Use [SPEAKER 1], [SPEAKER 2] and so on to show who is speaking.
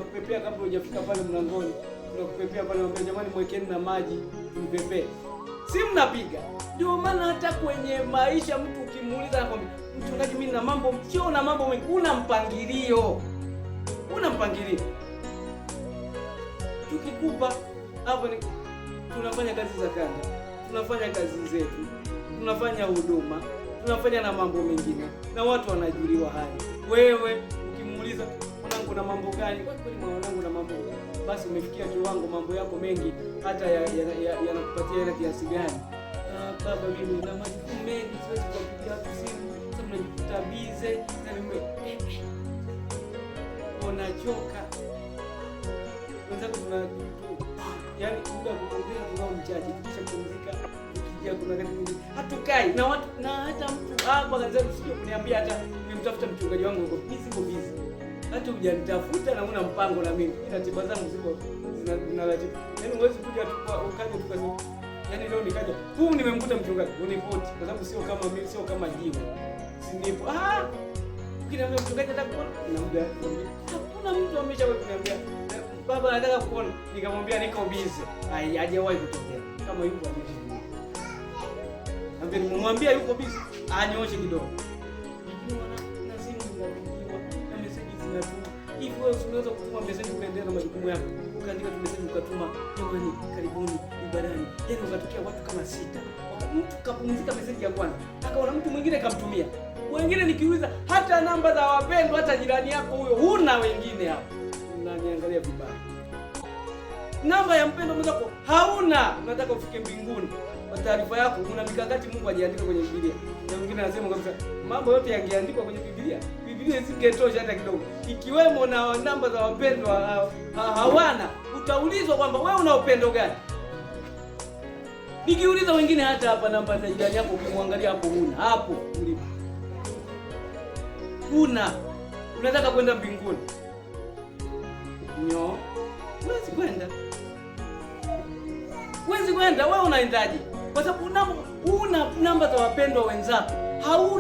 [SPEAKER 1] tunakupepea kabla hujafika pale mlangoni. Tunakupepea pale, naambia jamani, mwekeni na maji mpepee. Si mnapiga. Ndio maana hata kwenye maisha mtu ukimuuliza anakwambia, mchungaji, mimi na mambo, sio na mambo mengi, una mpangilio. Una mpangilio. Tukikupa hapo ni tunafanya kazi za kanda, tunafanya kazi zetu, tunafanya huduma, tunafanya na mambo mengine, na watu wanajuliwa hali. Wewe ukimuuliza mwanangu na mambo gani, kwa kweli mwanangu na mambo, basi umefikia kiwango, mambo yako mengi hata yanakupatia hela kiasi gani? Baba, mimi na majukumu mengi, siwezi kupigia watu simu, sasa mnajikuta bize na unachoka. Wenzako yaani muda wa kupumzika tunao mchache, kisha kupumzika ukija kuna wakati mwingine hatukai na watu, na hata mtu hapa kaanza kusije kuniambia hata nimemtafuta mchungaji wangu uko busy. Hata hujanitafuta na una mpango na mimi. Ratiba zangu ziko zina ratiba. Yaani huwezi kuja tu ukaja tukasema yaani leo nikaja, nimemkuta mchungaji, unipoti kwa sababu sio kama mimi, sio kama jiwe. Si ndipo ukiniambia mchungaji nataka kuona na muda. Hakuna mtu ameshawahi kuniambia baba nataka kuona, nikamwambia niko busy. Hajawahi kutokea. Kama yuko ameshikilia. Ambia nimwambia yuko busy, anyooshe kidogo. Nikiwa na simu zinapigiwa na message zinatuma. Hivi wewe unaweza kutuma message kuendelea na majukumu yako. Ukaandika tu message ukatuma, jamani karibuni ibadani. Yaani ukatokea watu kama 6. Mtu kapumzika message ya kwanza, akaona mtu mwingine kamtumia. Wengine nikiuliza hata namba za wapendwa, hata jirani yako huyo huna, wengine hapo. Unaniangalia vibaya. Namba ya mpendwa mwenzako hauna, unataka ufike mbinguni. Kwa taarifa yako, una mikakati Mungu hajaandika kwenye Biblia. Na mwingine anasema kabisa mambo yote yangeandikwa kwenye Biblia, Biblia isingetosha hata kidogo. Ikiwemo na namba za wapendwa hawana, utaulizwa kwamba wewe una upendo gani? Nikiuliza wengine hata hapa namba za jirani yako ukimwangalia hapo huna. Hapo ulipo. Huna. Unataka kwenda mbinguni. Huwezi kwenda, wewe unaendaje? Kwa sababu una namba za wapendwa wenzako. Hauna.